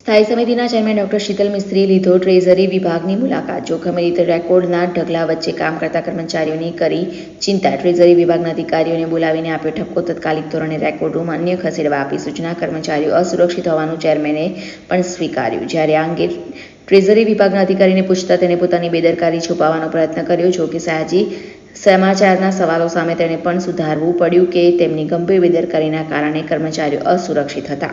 સ્થાયી સમિતિના chairman doctor Sheetal મિસ્ત્રીએ લીધો ટ્રેઝરી વિભાગની મુલાકાત. જોખમી રીતે રેકોર્ડના ઢગલા વચ્ચે કામ કરતા કર્મચારીઓની કરી ચિંતા. ટ્રેઝરી વિભાગના અધિકારીઓને બોલાવીને આપ્યો ઠપકો. તાત્કાલિક ધોરણે રેકોર્ડ રૂમ અન્ય ખસેડવા આપી સૂચના. કર્મચારીઓ અસુરક્ષિત હોવાનું ચેરમેને પણ સ્વીકાર્યું. જ્યારે આ અંગે ટ્રેઝરી વિભાગના અધિકારીને પૂછતા તેને પોતાની બેદરકારી છુપાવવાનો પ્રયત્ન કર્યો. જો કે સાહજી સમાચારના સવાલો સામે તેણે પણ સુધારવું પડ્યું કે તેમની ગંભીર બેદરકારીના કારણે કર્મચારીઓ અસુરક્ષિત હતા.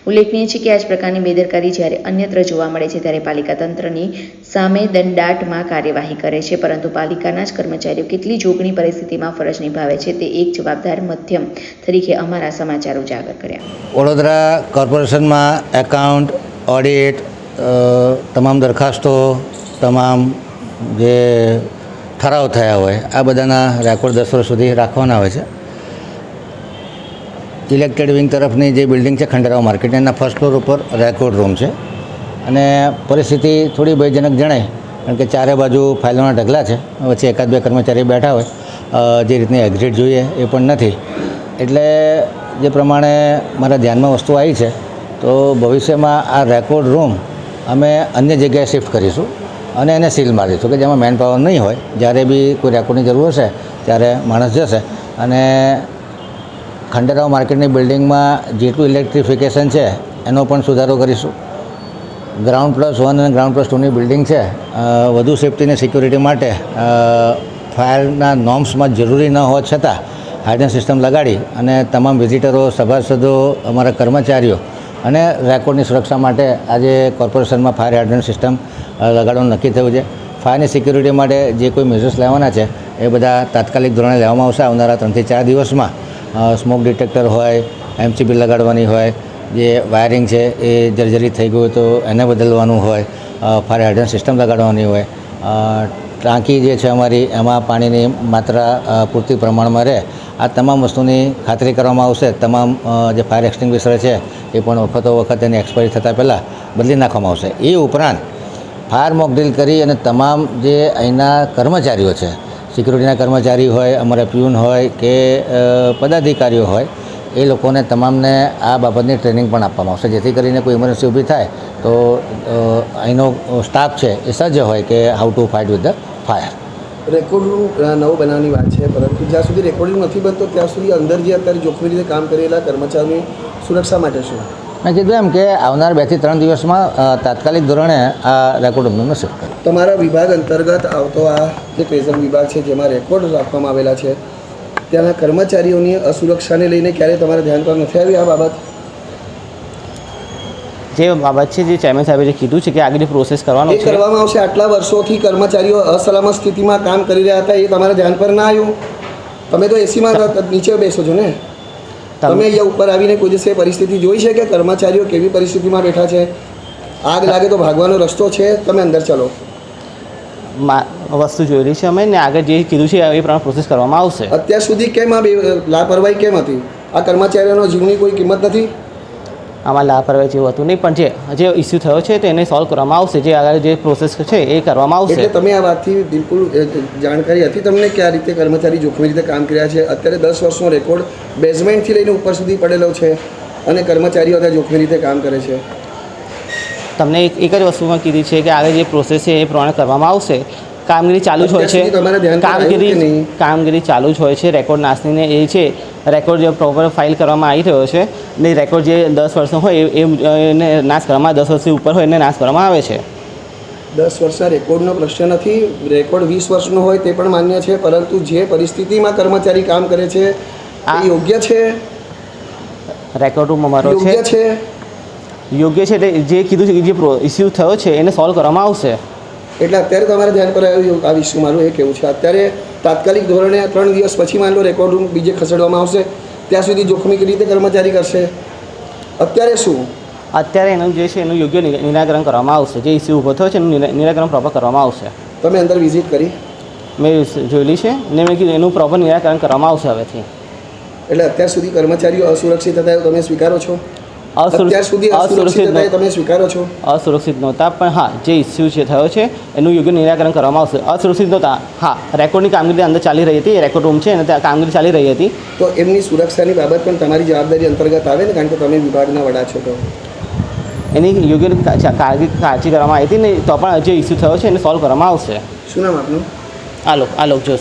ઉલ્લેખનીય છે કે આ જ પ્રકારની બેદરકારી જ્યારે અન્યત્ર જોવા મળે છે ત્યારે પાલિકા તંત્રની સામે દંડાત્મક કાર્યવાહી કરે છે, પરંતુ પાલિકાના જ કર્મચારીઓ કેટલી જોખમી પરિસ્થિતિમાં ફરજ નિભાવે છે તે એક જવાબદાર મધ્યમ તરીકે અમારા સમાચાર ઉજાગર કર્યા. વડોદરા કોર્પોરેશનમાં એકાઉન્ટ, ઓડિટ, તમામ દરખાસ્તો, તમામ જે ઠરાવ થયા હોય આ બધાના રેકોર્ડ 10 વર્ષ સુધી રાખવાના હોય છે. ઇલેક્ટેડ વિંગ તરફની જે બિલ્ડિંગ છે ખંડેરાવ માર્કેટ, એના ફર્સ્ટ ફ્લોર ઉપર રેકોર્ડ રૂમ છે અને પરિસ્થિતિ થોડી ભયજનક જણાય, કારણ કે ચારે બાજુ ફાઇલોના ઢગલા છે, વચ્ચે એકાદ બે કર્મચારી બેઠા હોય, જે રીતની એક્ઝિટ જોઈએ એ પણ નથી. એટલે જે પ્રમાણે મારા ધ્યાનમાં વસ્તુ આવી છે તો ભવિષ્યમાં આ રેકોર્ડ રૂમ અમે અન્ય જગ્યાએ શિફ્ટ કરીશું અને એને સીલ મારીશું કે જેમાં મેન પાવર નહીં હોય. જ્યારે બી કોઈ રેકોર્ડની જરૂર હશે ત્યારે માણસ જશે અને ખંડેરાવ માર્કેટની બિલ્ડિંગમાં જેટલું ઇલેક્ટ્રિફિકેશન છે એનો પણ સુધારો કરીશું. ગ્રાઉન્ડ +1 અને ગ્રાઉન્ડ +2ની બિલ્ડિંગ છે, વધુ સેફ્ટી અને સિક્યુરિટી માટે ફાયરના નોર્મ્સમાં જરૂરી ન હોવા છતાં હાઇડ્રન્ટ સિસ્ટમ લગાડી અને તમામ વિઝિટરો, સભાસદો, અમારા કર્મચારીઓ અને રેકોર્ડની સુરક્ષા માટે આજે કોર્પોરેશનમાં ફાયર હાઇડ્રન્ટ સિસ્ટમ લગાડવાનું નક્કી થયું છે. ફાયરની સિક્યુરિટી માટે જે કોઈ મેજર્સ લેવાના છે એ બધા તાત્કાલિક ધોરણે લેવામાં આવશે. આવનારા 3 થી 4 દિવસમાં સ્મોક ડિટેક્ટર હોય, MCB લગાડવાની હોય, જે વાયરિંગ છે એ જર્જરિત થઈ ગયું તો એને બદલવાનું હોય, ફાયર હાઇડ્રન્ટ સિસ્ટમ લગાડવાની હોય, ટાંકી જે છે અમારી એમાં પાણીની માત્રા પૂરતી પ્રમાણમાં રહે, આ તમામ વસ્તુની ખાતરી કરવામાં આવશે. તમામ જે ફાયર એક્સટિંગ્વિશર છે એ પણ વખત એની એક્સપાયરી થતાં પહેલાં બદલી નાખવામાં આવશે. એ ઉપરાંત ફાયર મોક ડ્રીલ કરી અને તમામ જે અહીંના કર્મચારીઓ છે, સિક્યુરિટીના કર્મચારી હોય, અમારા પ્યુન હોય કે પદાધિકારીઓ હોય, એ લોકોને તમામને આ બાબતની ટ્રેનિંગ પણ આપવામાં આવશે, જેથી કરીને કોઈ ઇમરજન્સી ઊભી થાય તો અહીંનો સ્ટાફ છે એ સજ્જ હોય કે how to fight with the fire. Record room નવો બનાવવાની વાત છે, પરંતુ જ્યાં સુધી રેકોર્ડ રૂમ નથી બનતો ત્યાં સુધી અંદર જે અત્યારે જોખમી રીતે કામ કરેલા કર્મચારીઓની સુરક્ષા માટે શું? મેં કીધું એમ કે આવનાર 2 થી 3 દિવસમાં તાત્કાલિક ધોરણે આ રેકોર્ડ રૂમનું શિફ્ટ કરે. તમારા વિભાગ અંતર્ગત આવતો આ જે ટ્રેઝર વિભાગ છે જેમાં રેકોર્ડ રાખવામાં આવેલા છે, ત્યાંના કર્મચારીઓની અસુરક્ષાને લઈને ક્યારેય તમારા ધ્યાન પર નથી આવી આ બાબત? જે બાબત છે જે ચેરમેન સાહેબે જે કીધું છે કે આગળની પ્રોસેસ કરવાનો છે, કરવામાં આવશે. આટલા વર્ષોથી કર્મચારીઓ અસલામત સ્થિતિમાં કામ કરી રહ્યા હતા, એ તમારા ધ્યાન પર ના આવ્યું? તમે તો એસીમાં નીચે બેસો છો ને, તમે અહીંયા ઉપર આવીને કોઈ દિવસે પરિસ્થિતિ જોઈ છે કે કર્મચારીઓ કેવી પરિસ્થિતિમાં બેઠા છે? આગ લાગે તો ભાગવાનો રસ્તો છે, તમે અંદર ચાલો. વસ્તુ જોયેલી છે અમે, ને આગળ જે કીધું છે એ પ્રમાણે પ્રોસેસ કરવામાં આવશે. અત્યાર સુધી કેમ આ લાપરવાહી કેમ હતી? આ કર્મચારીઓનો જીવની કોઈ કિંમત નથી? આમાં લાપરવાહી જેવું હતું નહીં, પણ જે ઇસ્યુ થયો છે તેને સોલ્વ કરવામાં આવશે. જે આગળ જે પ્રોસેસ છે એ કરવામાં આવશે. એટલે તમે આ વાતથી બિલકુલ જાણકારી હતી તમને કે આ રીતે કર્મચારી જોખમી રીતે કામ કર્યા છે? અત્યારે 10 વર્ષનો રેકોર્ડ બેઝમેન્ટથી લઈને ઉપર સુધી પડેલો છે અને કર્મચારીઓ અત્યારે જોખમી રીતે કામ કરે છે. તમને એક જ વસ્તુમાં કીધી છે કે આગળ જે પ્રોસેસ છે એ પ્રમાણે કરવામાં આવશે. કામગીરી ચાલુ જ હોય છે, કામગીરી ચાલુ જ હોય છે. રેકોર્ડ નાશનીને એ છે, રેકોર્ડ જે પ્રોપર ફાઇલ કરવામાં આવી રહ્યો છે ને રેકોર્ડ જે 10 વર્ષનો હોય એને નાશ કરવામાં, 10 વર્ષથી ઉપર હોય એને નાશ કરવામાં આવે છે. 10 વર્ષના રેકોર્ડનો પ્રશ્ન નથી, રેકોર્ડ 20 વર્ષનો હોય તે પણ માન્ય છે, પરંતુ જે પરિસ્થિતિમાં કર્મચારી કામ કરે છે આ યોગ્ય છે? રેકોર્ડ રૂમ અમારો છે, યોગ્ય છે. એટલે જે કીધું છે કે જે ઇસ્યુ થયો છે એને સોલ્વ કરવામાં આવશે. એટલે અત્યારે તમારા ધ્યાન પર આવ્યું આ ઇસ્યુ? મારું એ કહેવું છે અત્યારે તાત્કાલિક ધોરણે 3 દિવસ પછી માન લો રેકોર્ડ રૂમ બીજે ખસેડવામાં આવશે, ત્યાં સુધી જોખમી રીતે કર્મચારી કરશે. અત્યારે શું? અત્યારે એનું જે છે એનું યોગ્ય નિરાકરણ કરવામાં આવશે. જે ઇસ્યુ ઊભો થયો છે એનું નિરાકરણ પ્રોપર કરવામાં આવશે. તમે અંદર વિઝિટ કરી? મેં જોયેલી છે ને મેં કીધું એનું પ્રોપર નિરાકરણ કરવામાં આવશે હવેથી. એટલે અત્યાર સુધી કર્મચારીઓ અસુરક્ષિત હતા એવું તમે સ્વીકારો છો? અસુરક્ષિત નહોતા, પણ હા જે ઇસ્યુ છે થયો છે એનું યોગ્ય નિરાકરણ કરવામાં આવશે. અસુરક્ષિત નહોતા, હા રેકોર્ડની કામગીરી અંદર ચાલી રહી હતી, રેકોર્ડ રૂમ છે અને ત્યાં કામગીરી ચાલી રહી હતી. તો એમની સુરક્ષાની બાબત પણ તમારી જવાબદારી અંતર્ગત આવે ને, કારણ કે તમે વિભાગના વડા છો. તો એની યોગ્ય કાળજી કરવામાં આવી હતી ને તો પણ જે ઇસ્યુ થયો છે એને સોલ્વ કરવામાં આવશે. શું નામ આપનું? આલોક જોશી.